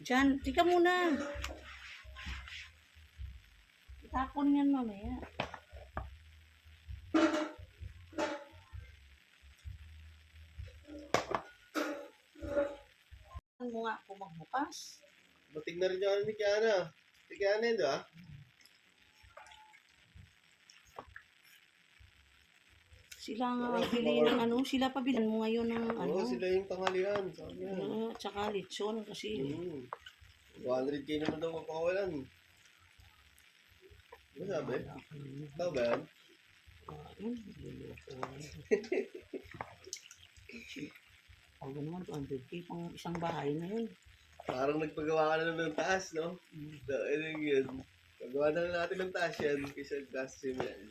Diyan, tika muna. Itapon yan mamaya. Ano mo nga ako magbukas? Batig na rin yung ni Kiana. Si Kiana yun, di ba? Sila nga bili ng ano, sila pa bilan mo ngayon ng ano. Oo, sila yung tanghalian. Sabi niya. Tsaka lechon kasi. 200k naman daw mapakawalan. Ano sabi? Tao ba yan? Ako naman, 200k pang isang bahay na yun. Parang nagpagawa ka na ng taas, no? So, ano yun? Pagawa na lang natin ng taas yan kaysa gastos yun yan.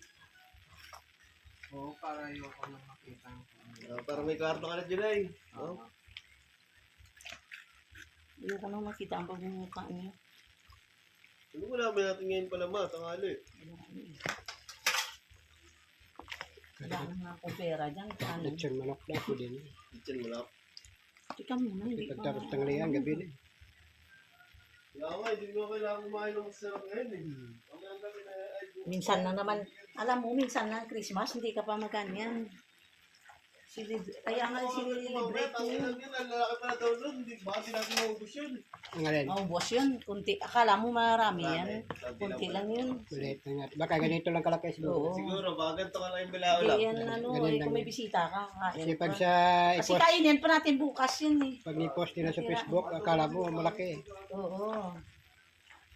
Oo, para ayoko na makita. Para may kwarto ka na dyan ay. No? Ayoko nang makita ang pagmumukha niya. Ano wala ba natin ngayon pala ma? Tanghali. Wala na nga akong pera dyan. Paano? Lechon manok na ako din. Kitchen mo lang. Ika muna, hindi pa. Pagtapos tanghalian, gabi na. Wala nga, hindi mo kailangan kumain ng masarap ngayon eh. Ang gabi na ay... Minsan na naman, alam mo, minsan na Christmas, hindi ka pa maganyan. Kaya nga sinilibrate ko yun. Ang lalaki pala daw doon, baka di natin maubos yun. Ang alin? Oh, boss yun. Kunti. Akala mo marami yan. Kunti lang yun. Maliit na nga. Baka ganito lang kalaki siguro. Oo. Siguro, baka ganito ka lang yung bilao lang. Hindi yan, ano, Ganun eh, lang kung may yun. bisita ka, kain Kasi pa. pag sa Kasi i-post, kainin pa natin bukas yun eh. pag i-post nila sa Facebook, akala mo malaki. Oo.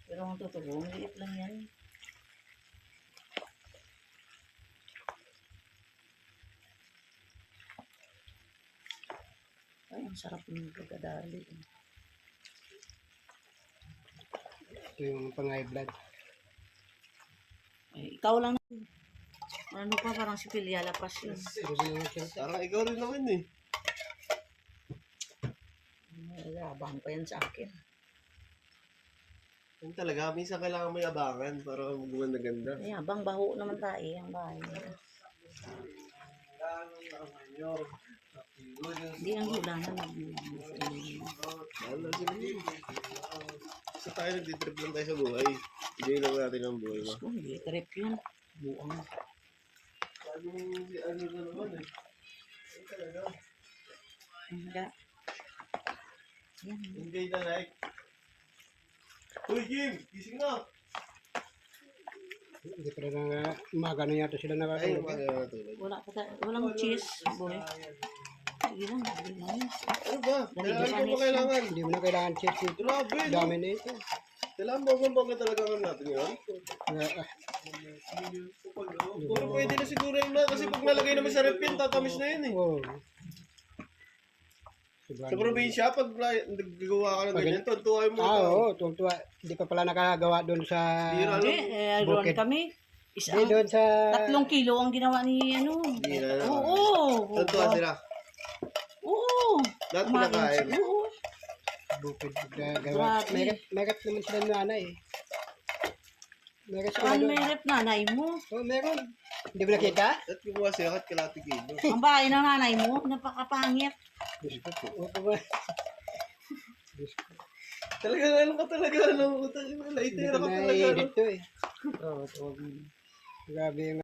Pero ang totoo, maliit lang yan. Ay, ang sarap ng pagkadali. Ito yung pang-high blood. Eh, ikaw lang. Ano pa, parang si Pilya lapas yun. Hindi naman siya. Parang ikaw rin naman eh. Abang pa yan sa akin. Yan talaga, minsan kailangan may abangan para maganda-ganda. Ay, abang baho naman tayo ang bahay nila. Hindi ang hula na Wala sila din. Sa tayo nagtitrip lang tayo sa buhay. Enjoy lang natin ang buhay mo. Hindi, trip yun. Buang. Ano na naman eh. Ay talaga. Hindi. Yan. Enjoy na like. Uy Jim, gising na. Hindi pa rin na umaga na yata sila Ay, nakatulog. umaga na natulog. Walang cheese, boy. Sige lang, sige lang. Ano ba? Kailangan ko ba kailangan? Hindi mo na kailangan check ito. Grabe, no? Dami na ito. Kailangan bonggang-bongga talaga nga natin yun. Ah, Puro pwede na siguro yun na kasi pag nalagay naman sa rep yun, tatamis na yun eh. oh. Sa probinsya, pag nagagawa ka ng ganyan, tuntuhay mo. Oo, tuwa. Hindi pa pala nakagawa doon sa... Bira Hindi, lang. doon Bukid. kami. Hindi doon sa... 3 kilo ang ginawa ni ano. Bira lang. Oo. Tuntuhan sila. Oo. Lahat Kumain pinakain. siya. Oo. Bukid. Gawa. Grabe. Megat naman sila ng nanay eh. Megat sila Saan doon. may rep nanay mo? Oh, meron. Hindi mo nakita? At kumuha sila kahit kalati kilo. Ang bahay ng nanay mo, napakapangit. Diyos ko. Oo ba? Diyos ko. Talaga alam ka talaga, ano, Hindi laitera ko ka talaga. naiinit to eh. Oo, grabe yung